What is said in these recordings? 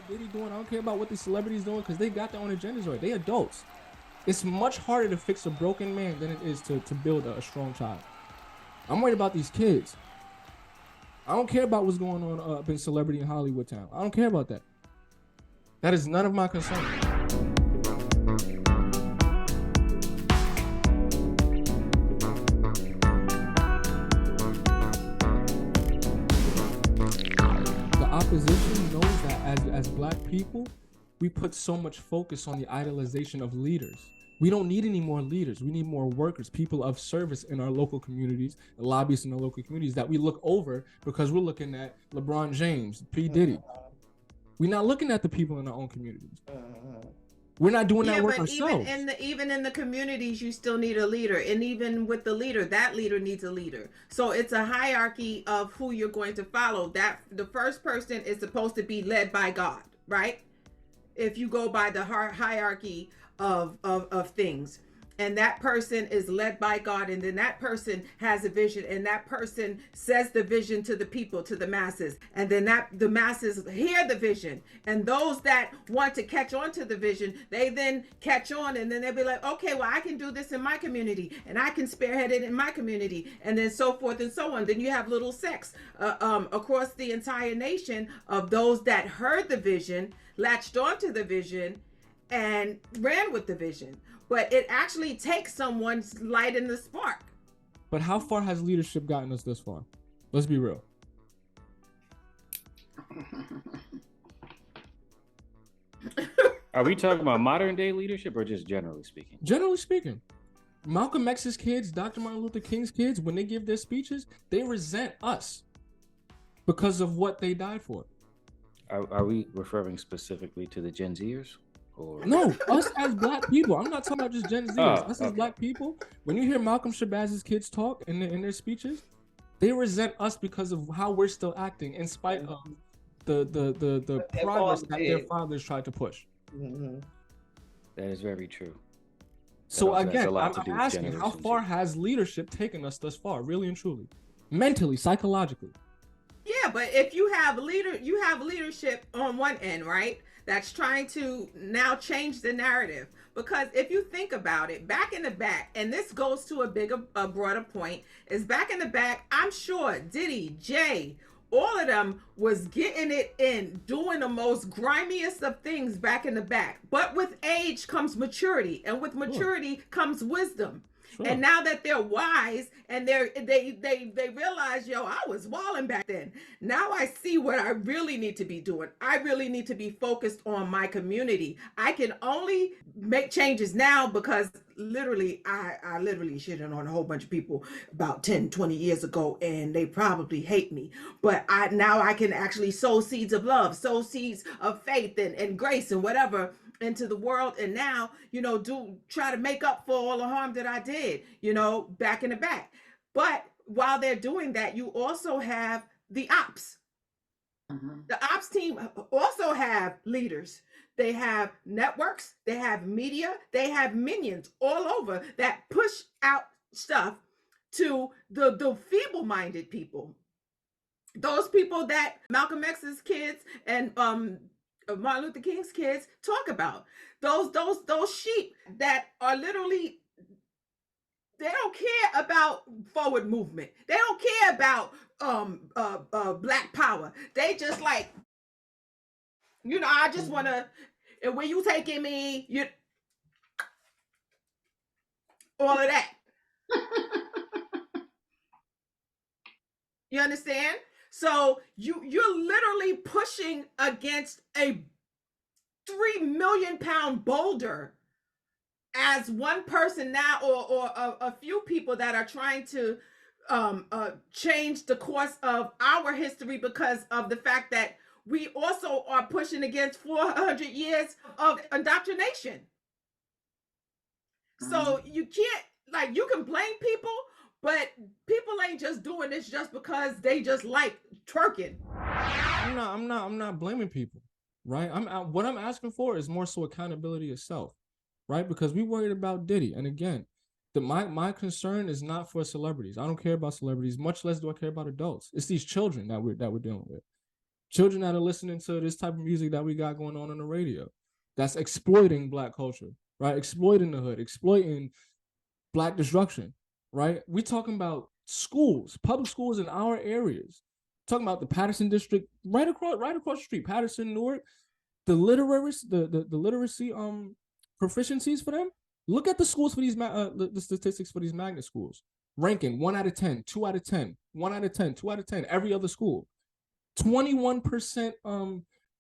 Diddy doing. I don't care about what these celebrities doing because they got their own agendas already. They adults. It's much harder to fix a broken man than it is to build a strong child. I'm worried about these kids. I don't care about what's going on up in celebrity in Hollywood town. I don't care about that. That is none of my concern. The opposition knows that as Black people, we put so much focus on the idolization of leaders. We don't need any more leaders. We need more workers, people of service in our local communities, lobbyists in our local communities that we look over because we're looking at LeBron James, P. Diddy. We're not looking at the people in our own communities. We're not doing that work ourselves. Even in the communities, you still need a leader. And even with the leader, that leader needs a leader. So it's a hierarchy of who you're going to follow. That the first person is supposed to be led by God, right? If you go by the hierarchy of things, and that person is led by God, and then that person has a vision, and that person says the vision to the people, to the masses, and then the masses hear the vision, and those that want to catch on to the vision, they then catch on, and then they'll be like, okay, well, I can do this in my community, and I can spearhead it in my community, and then so forth and so on. Then you have little sects across the entire nation of those that heard the vision, latched onto the vision, and ran with the vision. But it actually takes someone's light in the spark. But how far has leadership gotten us this far? Let's be real. Are we talking about modern day leadership or just generally speaking? Generally speaking. Malcolm X's kids, Dr. Martin Luther King's kids, when they give their speeches, they resent us because of what they died for. Are we referring specifically to the Gen Zers? Or... No, us as Black people. I'm not talking about just Gen Z. Us as Black people. When you hear Malcolm Shabazz's kids talk in their speeches, they resent us because of how we're still acting, in spite of the progress that their fathers tried to push. Mm-hmm. That is very true. So again, I'm asking, how far has leadership taken us thus far, really and truly, mentally, psychologically? Yeah, but if you have leadership on one end, right? That's trying to now change the narrative. Because if you think about it, back in the back, and this goes to a broader point, is back in the back, I'm sure Diddy, Jay, all of them was getting it in, doing the most grimiest of things back in the back. But with age comes maturity, and with maturity comes wisdom. Sure. And now that they're wise and they realize, yo, I was wilding back then. Now I see what I really need to be doing. I really need to be focused on my community. I can only make changes now because literally, I literally shitted on a whole bunch of people about 10, 20 years ago, and they probably hate me. But now I can actually sow seeds of love, sow seeds of faith and grace and whatever into the world, and now, try to make up for all the harm that I did, back in the back. But while they're doing that, you also have the ops. Mm-hmm. The ops team also have leaders. They have networks, they have media, they have minions all over that push out stuff to the feeble-minded people. Those people that Malcolm X's kids and Martin Luther King's kids talk about. Those sheep that are literally, they don't care about forward movement. They don't care about Black power. They just like, I just want to, and when you taking me, all of that. You understand? So you're literally pushing against a 3 million pound boulder as one person now, or a few people that are trying to change the course of our history because of the fact that we also are pushing against 400 years of indoctrination. So you can't, you can blame people, but people ain't just doing this just because they just like twerking. I'm not blaming people, right? What I'm asking for is more so accountability itself, right? Because we worried about Diddy, and again, my concern is not for celebrities. I don't care about celebrities, much less do I care about adults. It's these children that we're dealing with. Children that are listening to this type of music that we got going on the radio, that's exploiting Black culture, right? Exploiting the hood, exploiting Black destruction, right? We talking about schools, public schools in our areas. Talking about the Patterson district, right across the street, Patterson, Newark. The literacy proficiencies for them. Look at the schools for these the statistics for these magnet schools. Ranking 1 out of 10, 2 out of 10, 1 out of 10, 2 out of 10. Every other school, 21%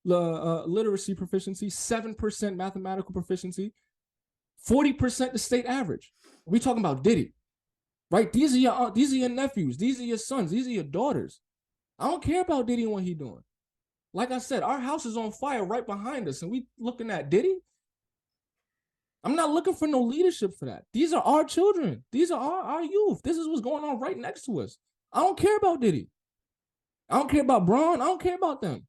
literacy proficiency, 7% mathematical proficiency, 40% the state average. We talking about Diddy, right? These are your nephews, these are your sons, these are your daughters. I don't care about Diddy and what he doing. Like I said, our house is on fire right behind us, and we looking at Diddy. I'm not looking for no leadership for that. These are our children. These are our youth. This is what's going on right next to us. I don't care about Diddy. I don't care about Braun. I don't care about them.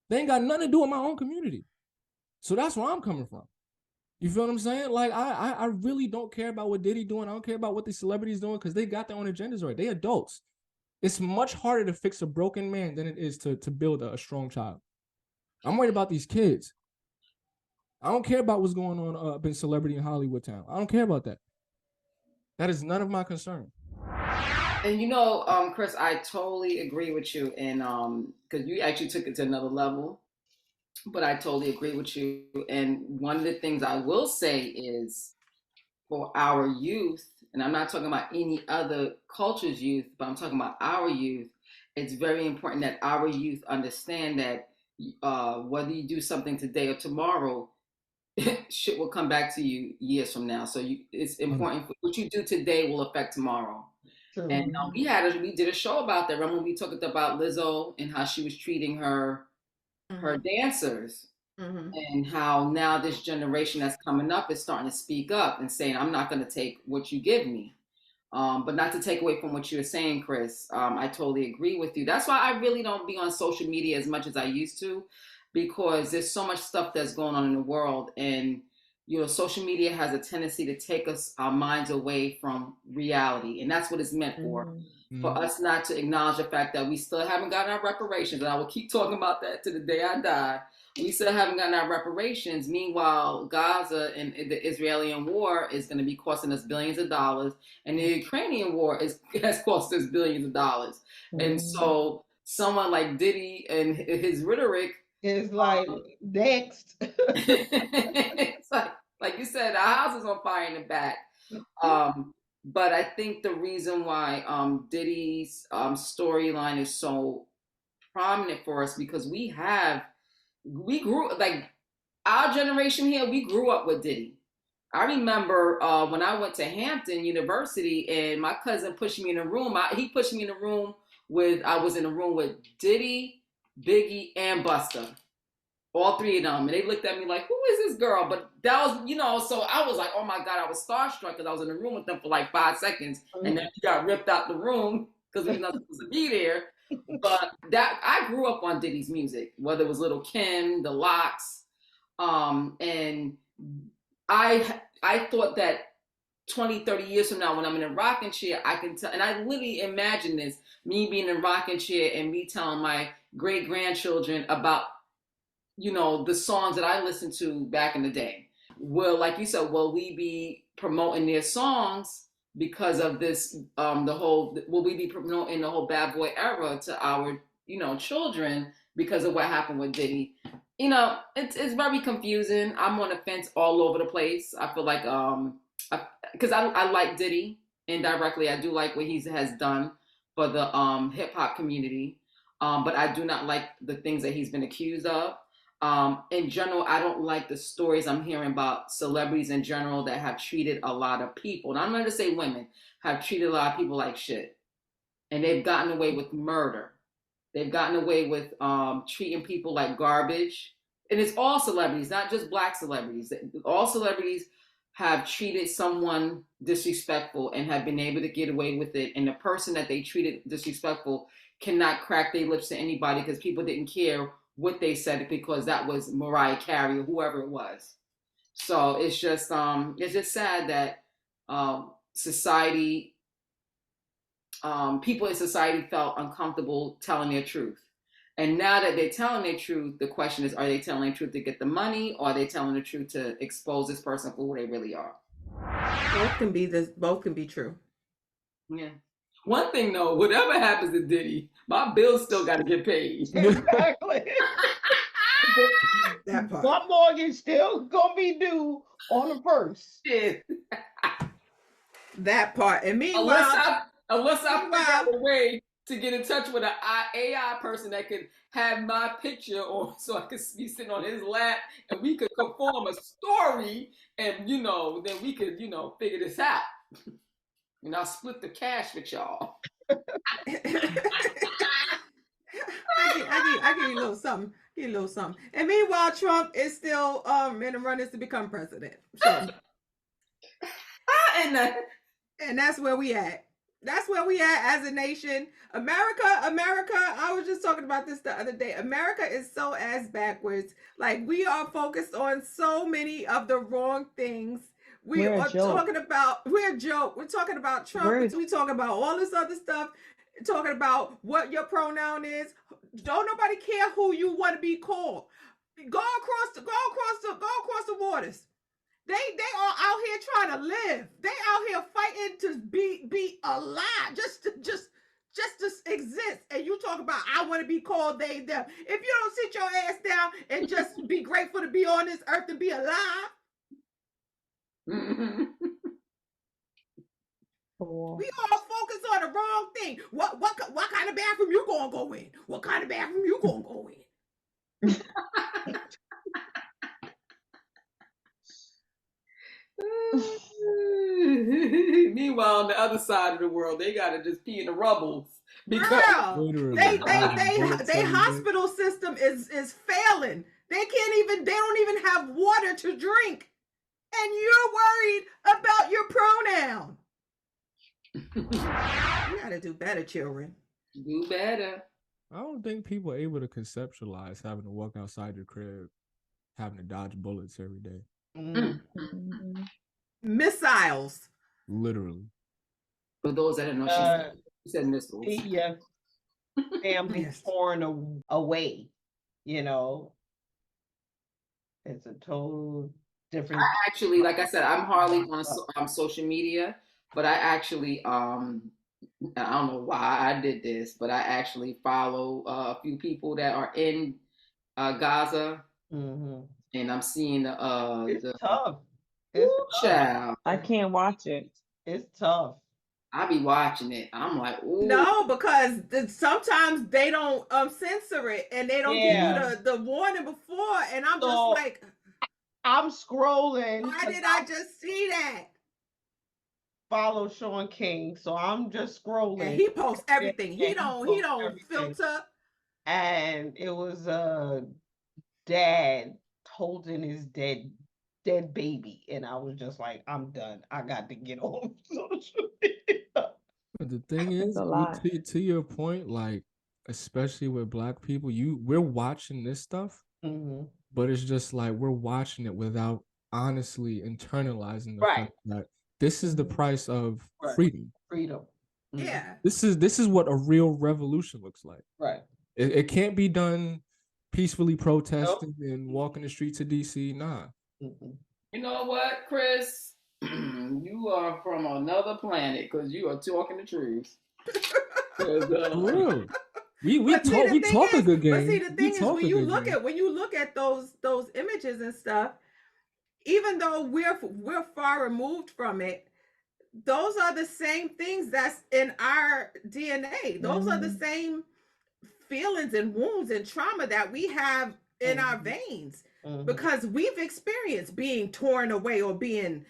They ain't got nothing to do with my own community. So that's where I'm coming from. You feel what I'm saying? Like, I really don't care about what Diddy doing. I don't care about what these celebrities doing because they got their own agendas right. They adults. It's much harder to fix a broken man than it is to build a strong child. I'm worried about these kids. I don't care about what's going on up in celebrity in Hollywood town. I don't care about that. That is none of my concern. And Chris, I totally agree with you, and because you actually took it to another level. But I totally agree with you. And one of the things I will say is for our youth, and I'm not talking about any other culture's youth, but I'm talking about our youth. It's very important that our youth understand that whether you do something today or tomorrow, shit will come back to you years from now. So it's important. What you do today will affect tomorrow. True. And we did a show about that. Remember when we talked about Lizzo and how she was treating her dancers, and how now this generation that's coming up is starting to speak up and saying, I'm not going to take what you give me. But not to take away from what you were saying, Chris. I totally agree with you. That's why I really don't be on social media as much as I used to, because there's so much stuff that's going on in the world. And, social media has a tendency to take our minds away from reality. And that's what it's meant for. For us not to acknowledge the fact that we still haven't gotten our reparations. And I will keep talking about that to the day I die. We still haven't gotten our reparations. Meanwhile, Gaza and the Israeli war is going to be costing us billions of dollars. And the Ukrainian war has cost us billions of dollars. And so someone like Diddy and his rhetoric is like, next. It's like you said, our house is on fire in the back. But I think the reason why Diddy's storyline is so prominent for us, because we grew, like our generation here, we grew up with Diddy. I remember when I went to Hampton University and my cousin pushed me in a room. He pushed me in a room I was in a room with Diddy, Biggie, and Busta. All three of them. And they looked at me like, who is this girl? But that was, so I was like, oh my God, I was starstruck because I was in the room with them for like 5 seconds. And then we got ripped out the room because we were not supposed to be there. But I grew up on Diddy's music, whether it was Little Kim, The Lox. And I thought that 20, 30 years from now, when I'm in a rocking chair, I can tell, and I literally imagine this, me being in a rocking chair and me telling my great grandchildren about the songs that I listened to back in the day. Well, like you said, will we be promoting their songs because of this, will we be promoting the whole bad boy era to our, children because of what happened with Diddy? It's very confusing. I'm on the fence all over the place. I feel like, because I like Diddy indirectly. I do like what he has done for the hip hop community. But I do not like the things that he's been accused of. In general, I don't like the stories I'm hearing about celebrities in general that have treated a lot of people, and I'm going to say women, have treated a lot of people like shit. And they've gotten away with murder. They've gotten away with treating people like garbage. And it's all celebrities, not just Black celebrities. All celebrities have treated someone disrespectful and have been able to get away with it. And the person that they treated disrespectful cannot crack their lips to anybody because people didn't care what they said because that was Mariah Carey or whoever it was. So it's just sad that people in society felt uncomfortable telling their truth. And now that they're telling the truth, the question is, are they telling the truth to get the money, or are they telling the truth to expose this person for who they really are? Both can be true. Yeah. One thing though, whatever happens to Diddy, my bills still got to get paid. Exactly. That part. My mortgage still gonna be due on the first. Yeah. That part. And meanwhile, Unless I figure out a way to get in touch with an AI person that could have my picture, or so I could be sitting on his lap and we could perform a story, and then we could figure this out. And I'll split the cash with y'all. I give you a little something. Give you a little something. And meanwhile, Trump is still in the runnings to become president. So, and that's where we at. That's where we at as a nation. America, I was just talking about this the other day. America is so ass backwards. Like, we are focused on so many of the wrong things. We're a joke. We're talking about Trump. We talking about all this other stuff. Talking about what your pronoun is. Don't nobody care who you want to be called. Go across the waters. They are out here trying to live. They out here fighting to be alive, just to exist. And you talk about, I want to be called they, them. If you don't sit your ass down and just be grateful to be on this earth and be alive. We all focus on the wrong thing. What kind of bathroom you gonna go in? What kind of bathroom you gonna go in? Meanwhile, on the other side of the world, they gotta just pee in the rubbles because they hospital system is failing. They don't even have water to drink, and you're worried about your pronoun. You gotta do better, children. Do better. I don't think people are able to conceptualize having to walk outside your crib, having to dodge bullets every day. Mm-hmm. Missiles. Literally. For those that don't know, she said missiles. Yeah. Family torn away. It's a total different. I actually, like I said, I'm hardly on social media, but I actually, I don't know why I did this, but I actually follow a few people that are in Gaza, and I'm seeing it's tough. It's child. I can't watch it. It's tough. I be watching it. I'm like, ooh. No, because sometimes they don't censor it, and they don't give you the warning before, and I'm just like, I'm scrolling. Why did I just see that? Follow Sean King, so I'm just scrolling. And he posts everything. He don't filter. And it was a dad holding his dead baby, and I was just like, I'm done. I got to get off social media. But the thing is, to your point, like, especially with Black people, we're watching this stuff, but it's just like we're watching it without honestly internalizing the fact that this is the price of freedom. Yeah. This is what a real revolution looks like. Right. It can't be done peacefully protesting and walking the streets of DC. Nah. You know what, Chris? You are from another planet because you are talking the truth. For real. We talk a good game. But see, the thing is, when you look at those images and stuff, even though we're far removed from it, those are the same things that's in our DNA. Those are the same feelings and wounds and trauma that we have in our veins, because we've experienced being torn away or being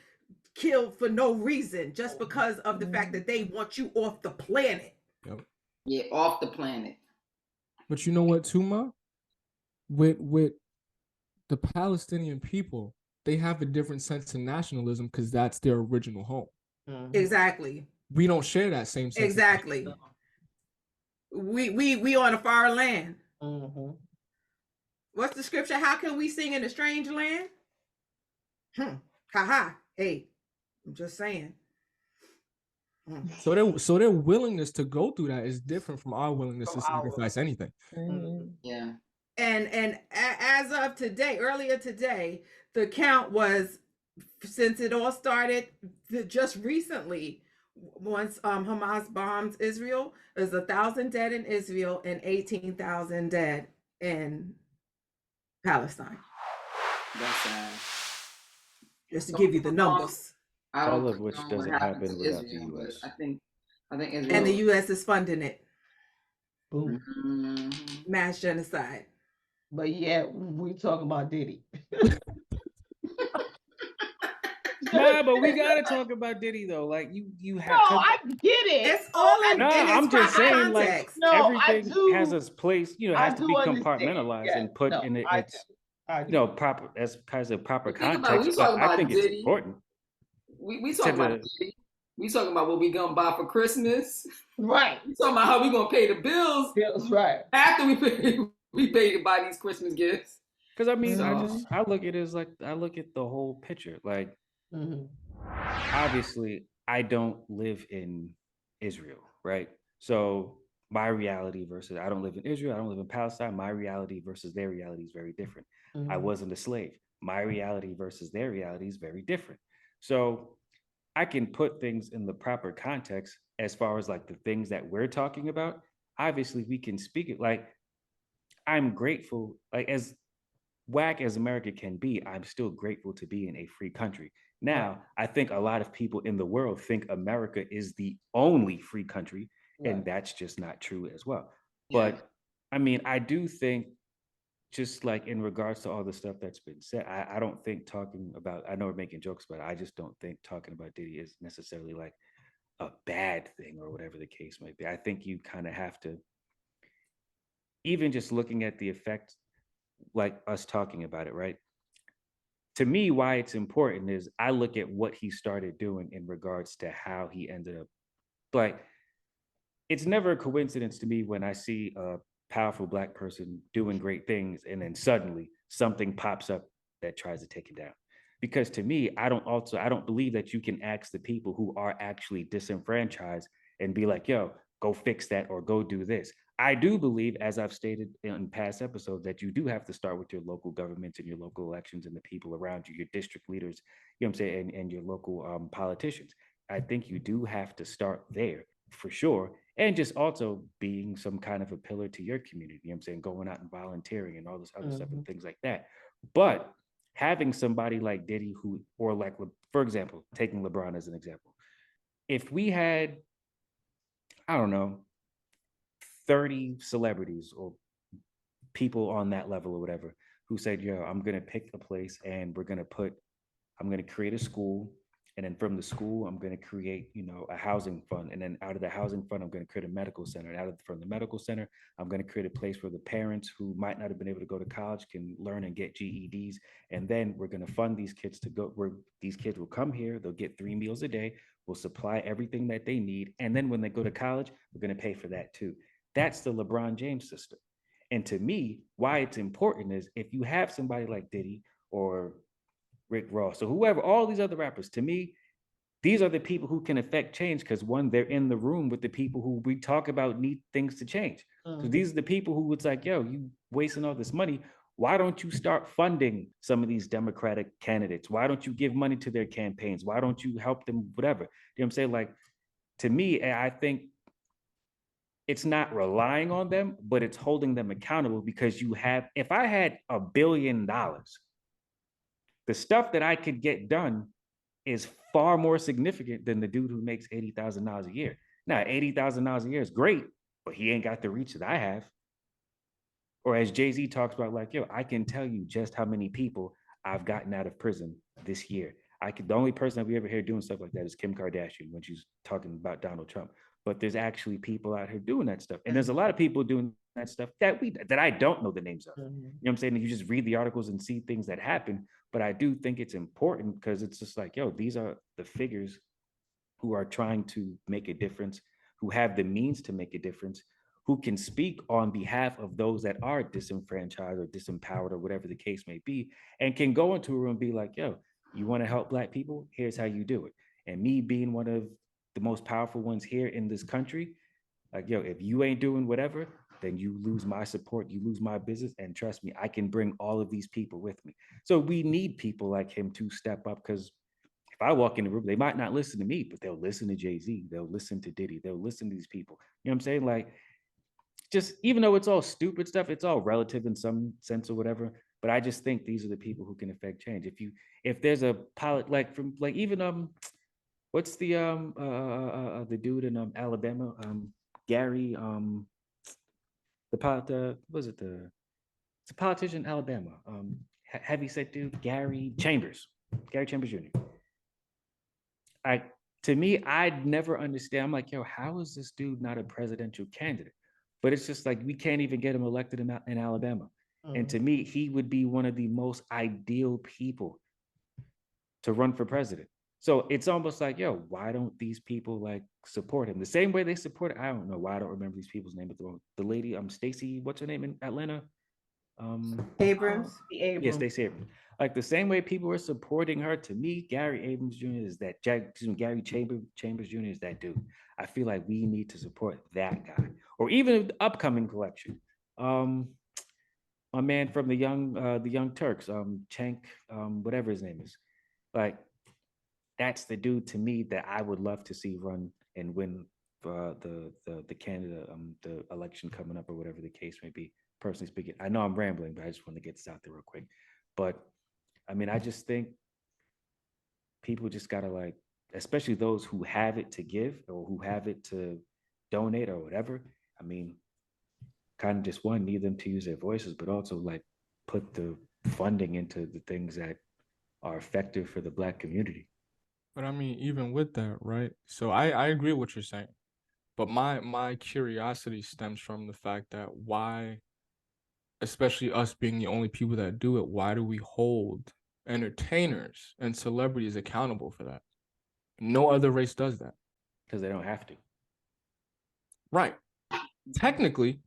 killed for no reason, just because of the fact that they want you off the planet. Yep. Yeah, off the planet. But you know what, Tuma? With the Palestinian people, they have a different sense of nationalism because that's their original home. Exactly. We don't share that same sense. Exactly. We on a far land. What's the scripture? How can we sing in a strange land? Ha. Hey, I'm just saying. So their willingness to go through that is different from our willingness From to sacrifice anything. Yeah. And as of today, earlier today, the count was, since it all started just recently, once Hamas bombs Israel, there's 1,000 dead in Israel and 18,000 dead in Palestine. That's sad. Just to give you the numbers. I don't All of which know what doesn't happened happen to without the Israel, US. but I think Israel. And the U.S. is funding it. Boom. Mhm. Mass genocide. But yeah, we talking about Diddy. Nah, but we gotta talk about Diddy though. Like you have. No, I get it. It's all in, Nah, in its I'm just proper saying, like context. No, I everything do. has its place. You know, I has to do be understand. compartmentalized Yes. and put No, in I its, do. I do. you know, proper as kind of proper But think about it, context. we But talking I about think it's Diddy. important. We To talking about the Diddy. We talking about what we gonna buy for Christmas. Right. We talking about how we gonna pay the bills That's right. after we pay to buy these Christmas gifts. because I mean, So I look at it as like I look at the whole picture. Like Mhm. obviously, I don't live in Israel, right? So my reality versus I don't live in Israel, I don't live in Palestine. My reality versus their reality is very different. I Mhm. wasn't a slave. My reality versus their reality is very different. So I can put things in the proper context as far as like the things that we're talking about. Obviously, we can speak it like I'm grateful, like as whack as America can be, I'm still grateful to be in a free country. Now, Right. I think a lot of people in the world think America is the only free country, and Right. that's just not true as well. yeah. But I mean, I do think just like in regards to all the stuff that's been said, I don't think talking about, I know we're making jokes, but I just don't think talking about Diddy is necessarily like a bad thing or whatever the case might be. I think you kind of have to, even just looking at the effect, like us talking about it, right? To me, why it's important is I look at what he started doing in regards to how he ended up. Like, it's never a coincidence to me when I see a powerful Black person doing great things and then suddenly something pops up that tries to take him down. Because to me, I don't believe that you can ask the people who are actually disenfranchised and be like, yo, go fix that or go do this. I do believe, as I've stated in past episodes, that you do have to start with your local governments and your local elections and the people around you, your district leaders, you know what I'm saying, and your local politicians. I think you do have to start there for sure. And just also being some kind of a pillar to your community, you know what I'm saying, going out and volunteering and all this other stuff and things like that. But having somebody like Diddy who, or like, for example, taking LeBron as an example, if we had, I don't know, 30 celebrities or people on that level or whatever who said, yo, I'm going to pick a place and I'm going to create a school. And then from the school, I'm going to create, you know, a housing fund. And then out of the housing fund, I'm going to create a medical center. And from the medical center, I'm going to create a place where the parents who might not have been able to go to college can learn and get GEDs. And then we're going to fund these kids to go where these kids will come here. They'll get 3 meals a day. We'll supply everything that they need. And then when they go to college, we're going to pay for that too. That's the LeBron James system. And to me, why it's important is if you have somebody like Diddy or Rick Ross or whoever, all these other rappers, to me, these are the people who can affect change because one, they're in the room with the people who we talk about need things to change. Because these are the people who it's like, yo, you wasting all this money. Why don't you start funding some of these Democratic candidates? Why don't you give money to their campaigns? Why don't you help them, whatever? You know what I'm saying? Like, to me, I think it's not relying on them, but it's holding them accountable because if I had $1 billion, the stuff that I could get done is far more significant than the dude who makes $80,000 a year. Now, $80,000 a year is great, but he ain't got the reach that I have. Or as Jay Z talks about, like, yo, I can tell you just how many people I've gotten out of prison this year. The only person that we ever hear doing stuff like that is Kim Kardashian when she's talking about Donald Trump. But there's actually people out here doing that stuff. And there's a lot of people doing that stuff that I don't know the names of. You know what I'm saying? You just read the articles and see things that happen. But I do think it's important because it's just like, yo, these are the figures who are trying to make a difference, who have the means to make a difference, who can speak on behalf of those that are disenfranchised or disempowered or whatever the case may be, and can go into a room and be like, yo, you want to help Black people? Here's how you do it. And me being one of the most powerful ones here in this country, like, yo, if you ain't doing whatever, then you lose my support, you lose my business. And trust me, I can bring all of these people with me. So we need people like him to step up, because if I walk in the room, they might not listen to me, but they'll listen to Jay Z, they'll listen to Diddy, they'll listen to these people. You know what I'm saying? Like, just even though it's all stupid stuff, it's all relative in some sense or whatever. But I just think these are the people who can affect change. If there's a pilot, like from like even what's the dude in Alabama, Gary, the pilot, was it it's a politician in Alabama, heavy set dude, Gary Chambers Jr. I To me, I'd never understand. I'm like, yo, how is this dude not a presidential candidate? But it's just like, we can't even get him elected in Alabama. And to me, he would be one of the most ideal people to run for president. So it's almost like, yo, why don't these people like support him the same way they support? I don't know why I don't remember these people's name, but the lady, Stacey, what's her name in Atlanta? Abrams. The Abrams. Yes, Stacey Abrams. Like the same way people are supporting her. To me, Gary Abrams Jr. is that Gary Chambers Jr. is that dude. I feel like we need to support that guy, or even the upcoming collection. My man from the Young Turks, Cenk, whatever his name is. Like, that's the dude to me that I would love to see run and win the Canada the election coming up, or whatever the case may be. Personally speaking, I know I'm rambling, but I just want to get this out there real quick. But I mean, I just think people just gotta, like, especially those who have it to give or who have it to donate or whatever. I mean, kind of just need them to use their voices, but also like put the funding into the things that are effective for the Black community. But I mean, even with that, right? So I agree with what you're saying. But my curiosity stems from the fact that why, especially us being the only people that do it, why do we hold entertainers and celebrities accountable for that? No other race does that. Because they don't have to. Right. Technically,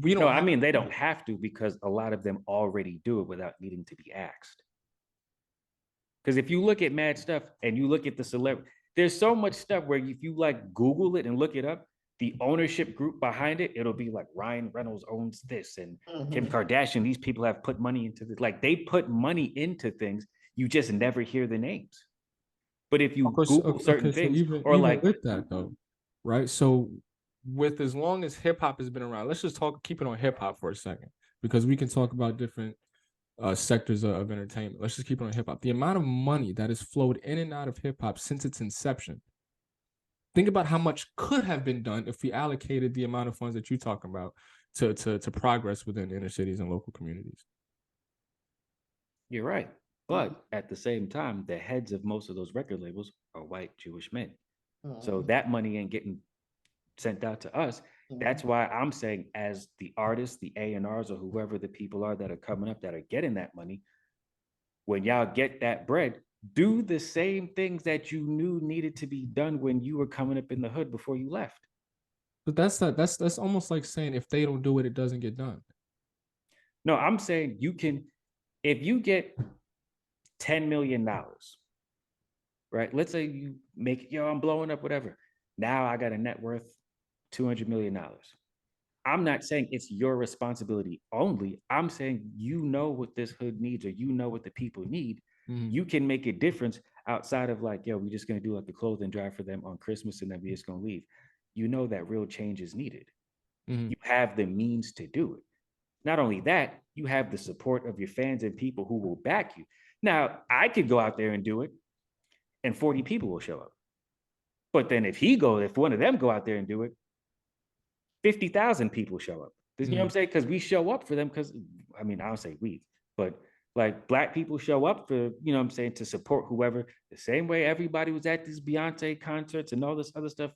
we don't. No, I mean, they don't have to, because a lot of them already do it without needing to be asked. Because if you look at mad stuff and you look at the celebrity, there's so much stuff where if you like Google it and look it up, the ownership group behind it, it'll be like Ryan Reynolds owns this, and Kim Kardashian, these people have put money into this. Like, they put money into things, you just never hear the names. But if you Google certain things, so even like with that though, right? So with as long as hip hop has been around, let's just keep it on hip hop for a second, because we can talk about different sectors of entertainment. Let's just keep it on hip hop. The amount of money that has flowed in and out of hip hop since its inception. Think about how much could have been done if we allocated the amount of funds that you're talking about to progress within inner cities and local communities. You're right. But at the same time, the heads of most of those record labels are white Jewish men. So that money ain't getting sent out to us. That's why I'm saying, as the artists, the A&Rs, or whoever the people are that are coming up that are getting that money, when y'all get that bread, do the same things that you knew needed to be done when you were coming up in the hood before you left. But that's almost like saying if they don't do it, it doesn't get done. No, I'm saying you can, if you get $10 million, right? Let's say you make, I'm blowing up, whatever. Now I got a net worth $200 million. I'm not saying it's your responsibility only. I'm saying, you know what this hood needs, or you know what the people need. You can make a difference outside of like, we're just going to do like the clothing drive for them on Christmas and then we're just going to leave. You know that real change is needed. You have the means to do it. Not only that, you have the support of your fans and people who will back you. Now, I could go out there and do it and 40 people will show up. But then if one of them go out there and do it, 50,000 people show up. You know what I'm saying? Because we show up for them, because, I mean, I don't say we, but like Black people show up for, you know what I'm saying, to support whoever, the same way everybody was at these Beyonce concerts and all this other stuff.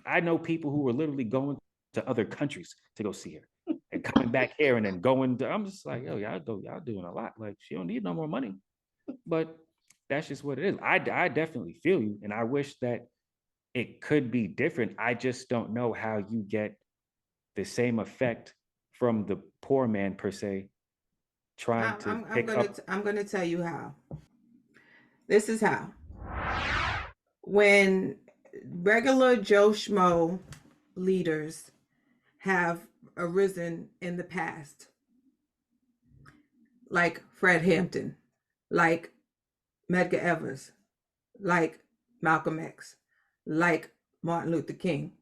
I know people who were literally going to other countries to go see her and coming back here and then going to, I'm just like, y'all doing a lot. Like, she don't need no more money. But that's just what it is. I definitely feel you. And I wish that it could be different. I just don't know how you get the same effect from the poor man, per se, trying to pick up. I'm going to tell you how. This is how. When regular Joe Schmo leaders have arisen in the past, like Fred Hampton, like Medgar Evers, like Malcolm X, like Martin Luther King.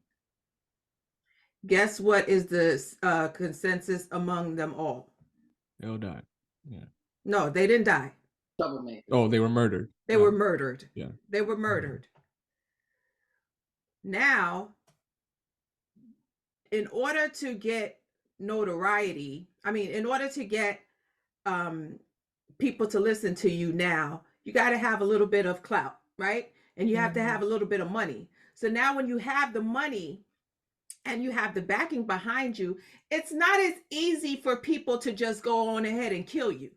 Guess what is the consensus among them all? They all died. Yeah. No, they didn't die. Troublemaker. Oh, they were murdered. They No. were murdered. Yeah. They were murdered. Now, in order to get notoriety, in order to get people to listen to you now, you got to have a little bit of clout, right? And you have to have a little bit of money. So now when you have the money and you have the backing behind you, it's not as easy for people to just go on ahead and kill you.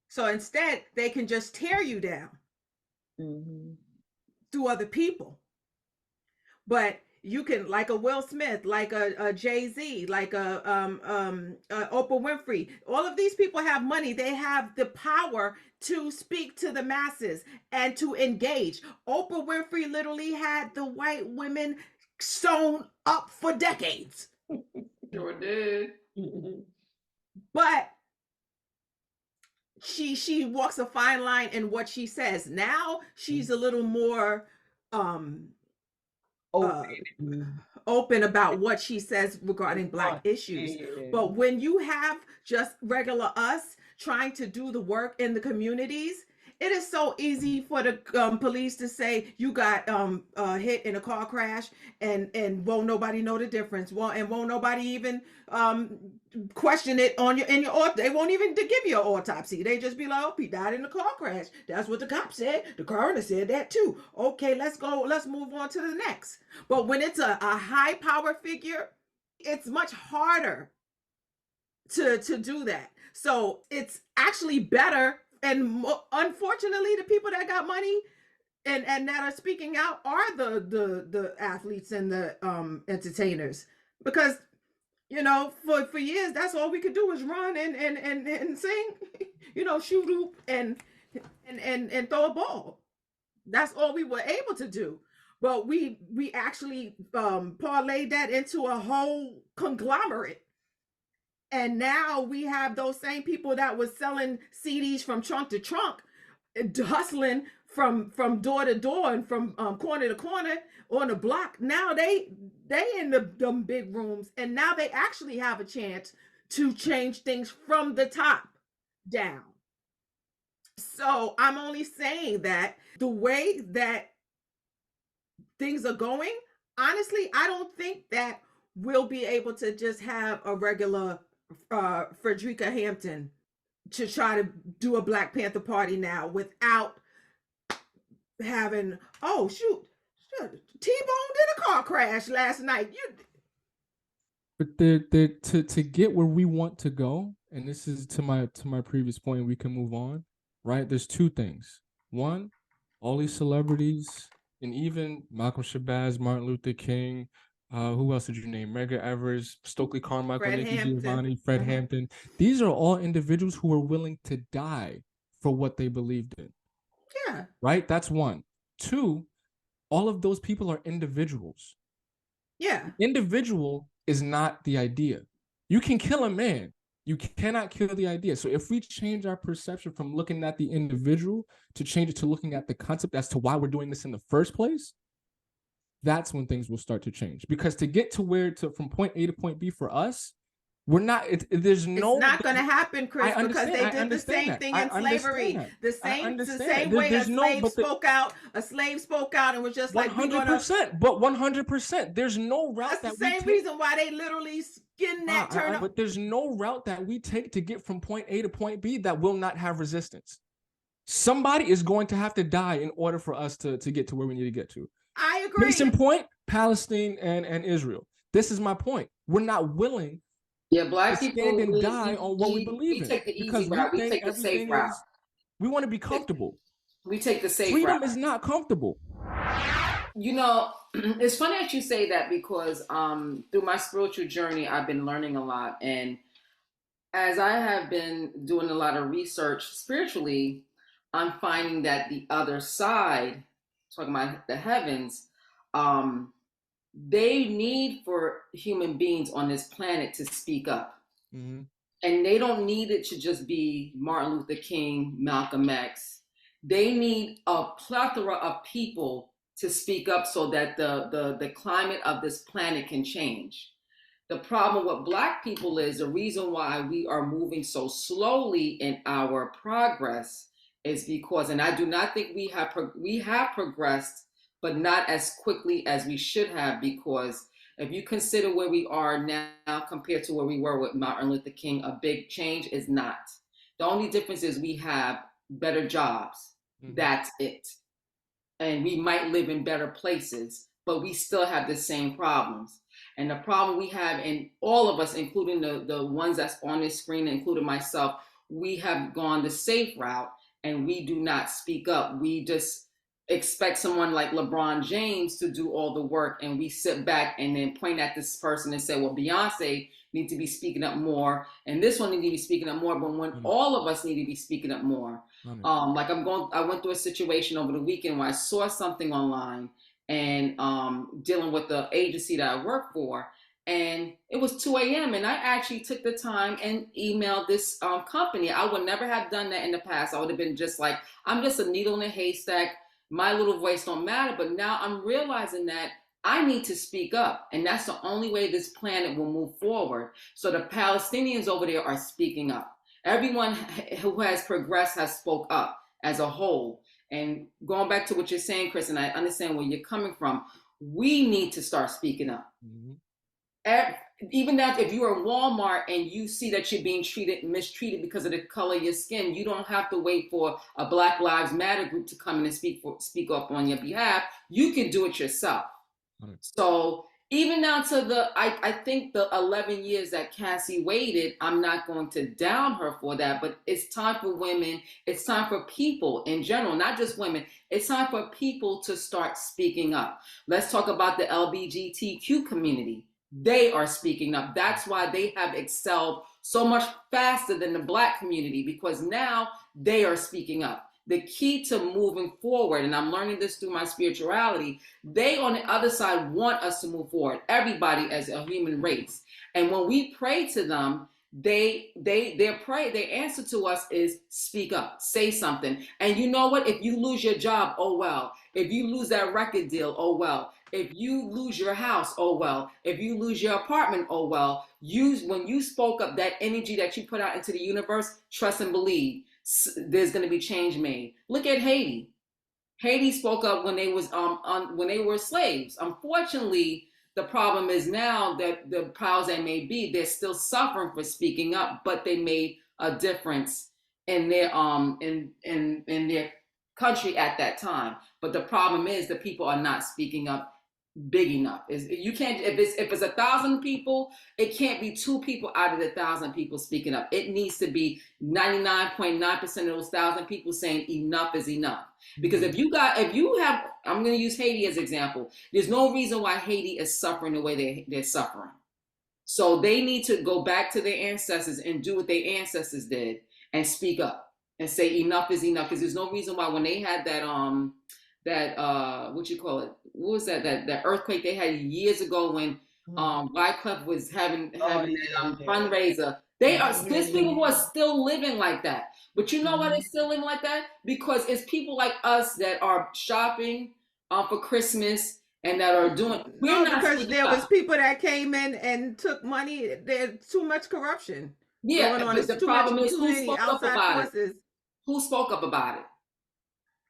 So instead, they can just tear you down through other people. But you can, like a Will Smith, like a Jay Z, like a Oprah Winfrey. All of these people have money. They have the power to speak to the masses and to engage. Oprah Winfrey literally had the white women sewn up for decades. Sure did. But she walks a fine line in what she says. Now she's a little more open about what she says regarding Black issues. But when you have just regular us trying to do the work in the communities, it is so easy for the police to say you got hit in a car crash and won't nobody know the difference. Won't nobody even question it on they won't even give you an autopsy. They just be like, oh, he died in a car crash. That's what the cop said. The coroner said that too. Okay, let's move on to the next. But when it's a high power figure, it's much harder to do that. So it's actually better. And unfortunately, the people that got money and that are speaking out are the athletes and the entertainers, because for years that's all we could do was run and sing, shoot hoop and throw a ball. That's all we were able to do. But we actually parlayed that into a whole conglomerate. And now we have those same people that was selling CDs from trunk to trunk, hustling from door to door and from corner to corner on the block. Now they in them big rooms, and now they actually have a chance to change things from the top down. So I'm only saying that the way that things are going, honestly, I don't think that we'll be able to just have a regular Frederica Hampton to try to do a Black Panther party now without having, oh shoot, T-Bone did a car crash last night. But to get where we want to go, and this is to my previous point, we can move on, right? There's two things. One, all these celebrities, and even Malcolm Shabazz, Martin Luther King, who else did you name? Medgar Evers, Stokely Carmichael, Nikki Giovanni, Fred Hampton. These are all individuals who are willing to die for what they believed in. Yeah. Right? That's one. Two, all of those people are individuals. Yeah. Individual is not the idea. You can kill a man. You cannot kill the idea. So if we change our perception from looking at the individual to change it to looking at the concept as to why we're doing this in the first place, that's when things will start to change. Because to get to from point A to point B for us, we're not, there's no... It's not going to happen, Chris, because they did the same thing in slavery. The same way a slave spoke out and was just 100%, but 100%. There's no route that's the same reason why they literally skinned that turnip. But there's no route that we take to get from point A to point B that will not have resistance. Somebody is going to have to die in order for us to get to where we need to get to. I agree. Case in point, Palestine and Israel. This is my point. We're not willing Black to people stand and die on what we believe in. Take the easy route. We take the safe route. We want to be comfortable. We take the safe route. Freedom is not comfortable. It's funny that you say that, because through my spiritual journey, I've been learning a lot. And as I have been doing a lot of research spiritually, I'm finding that the other side, talking about the heavens, they need for human beings on this planet to speak up. Mm-hmm. And they don't need it to just be Martin Luther King, Malcolm X. They need a plethora of people to speak up so that the climate of this planet can change. The problem with Black people is the reason why we are moving so slowly in our progress is because, and I do not think we have progressed, but not as quickly as we should have, because if you consider where we are now compared to where we were with Martin Luther King, a big change is not. The only difference is we have better jobs. Mm-hmm. That's it. And we might live in better places, but we still have the same problems. And the problem we have, and all of us, including the ones that's on this screen, including myself, we have gone the safe route and we do not speak up. We just expect someone like LeBron James to do all the work, and we sit back and then point at this person and say, well, Beyonce needs to be speaking up more, and this one needs to be speaking up more, but when all of us need to be speaking up more. Like I went through a situation over the weekend where I saw something online and dealing with the agency that I work for, and it was 2 a.m. and I actually took the time and emailed this company. I would never have done that in the past. I would have been just like, I'm just a needle in a haystack. My little voice don't matter. But now I'm realizing that I need to speak up, and that's the only way this planet will move forward. So the Palestinians over there are speaking up. Everyone who has progressed has spoke up as a whole. And going back to what you're saying, Chris, and I understand where you're coming from, we need to start speaking up. Mm-hmm. Even that, if you're in Walmart and you see that you're being mistreated because of the color of your skin, you don't have to wait for a Black Lives Matter group to come in and speak up on your behalf. You can do it yourself. Mm-hmm. So even down to I think the 11 years that Cassie waited, I'm not going to down her for that, but it's time for women, it's time for people in general, not just women, it's time for people to start speaking up. Let's talk about the LGBTQ community. They are speaking up. That's why they have excelled so much faster than the Black community, because now they are speaking up. The key to moving forward, and I'm learning this through my spirituality, they on the other side want us to move forward, everybody as a human race. And when we pray to them, their answer to us is speak up, say something. And you know what? If you lose your job, oh well. If you lose that record deal, oh well. If you lose your house, oh well. If you lose your apartment, oh well. When you spoke up, that energy that you put out into the universe, trust and believe, there's going to be change made. Look at Haiti. Haiti spoke up when they were slaves. Unfortunately, the problem is now that the powers that may be, they're still suffering for speaking up, but they made a difference in their in their country at that time. But the problem is the people are not speaking up big enough. You can't, if it's 1,000 people, it can't be 2 people out of the 1,000 people speaking up. It needs to be 99.9% of those 1,000 people saying enough is enough. Because if you have, I'm going to use Haiti as an example. There's no reason why Haiti is suffering the way they're suffering. So they need to go back to their ancestors and do what their ancestors did and speak up and say enough is enough. Because there's no reason why when they had that what you call it? What was that earthquake they had years ago when Wyclef was having fundraiser? There's people who are still living like that. But you know why they're still living like that? Because it's people like us that are shopping for Christmas and that are doing. Because there was people that came in and took money. There's too much corruption. Yeah, going on. But the problem is who spoke up about it? Who spoke up about it?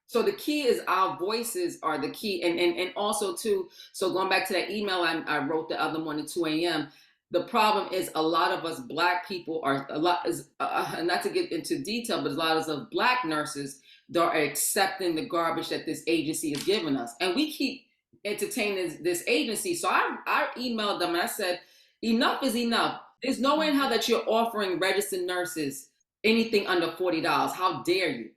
So the key is our voices are the key. And also too, so going back to that email I wrote the other morning, 2 a.m., the problem is a lot of us Black people are not to get into detail, but a lot of us Black nurses that are accepting the garbage that this agency is giving us. And we keep entertaining this agency. So I emailed them and I said, enough is enough. There's no way in hell that you're offering registered nurses anything under $40. How dare you?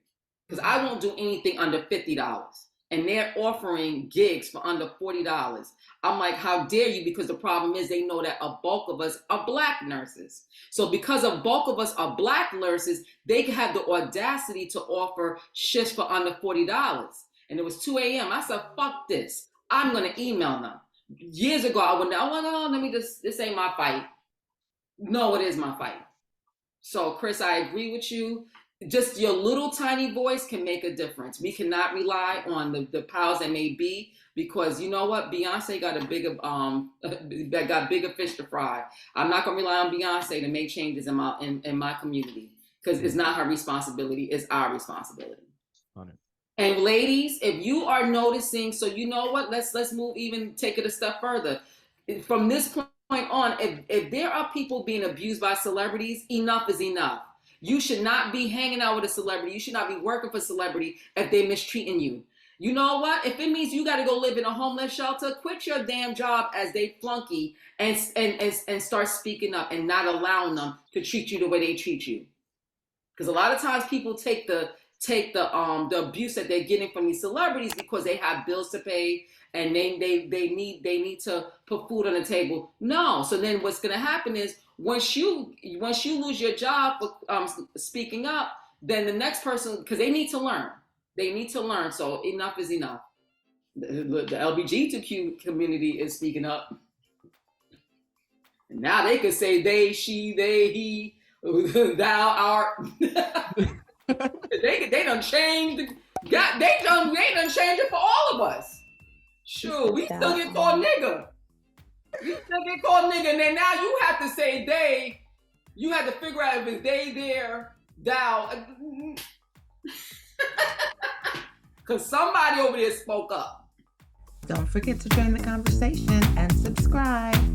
Because I won't do anything under $50. And they're offering gigs for under $40. I'm like, how dare you? Because the problem is they know that a bulk of us are Black nurses. So because a bulk of us are Black nurses, they can have the audacity to offer shifts for under $40. And it was 2 a.m. I said, fuck this. I'm going to email them. Years ago, I went, oh, let me this ain't my fight. No, it is my fight. So, Chris, I agree with you. Just your little tiny voice can make a difference. We cannot rely on the powers that may be, because you know what? Beyonce got a bigger that got bigger fish to fry. I'm not gonna rely on Beyonce to make changes in my community, because it's not her responsibility, it's our responsibility. And ladies, if you are noticing, so you know what? Let's move, even take it a step further. From this point on, if there are people being abused by celebrities, enough is enough. You should not be hanging out with a celebrity. You should not be working for a celebrity if they're mistreating you. You know what? If it means you got to go live in a homeless shelter, quit your damn job as they flunky and start speaking up and not allowing them to treat you the way they treat you. Because a lot of times people take the abuse that they're getting from these celebrities because they have bills to pay and they need to put food on the table. No. So then what's going to happen is, once you lose your job for speaking up, then the next person, because they need to learn. So enough is enough. The LGBTQ community is speaking up. And now they could say they, she, they, he, thou, art. They done changed. They done changed it for all of us. Sure, we still get called nigga. And then now you have to say they. You have to figure out if it's they, there, thou. Because somebody over there spoke up. Don't forget to join the conversation and subscribe.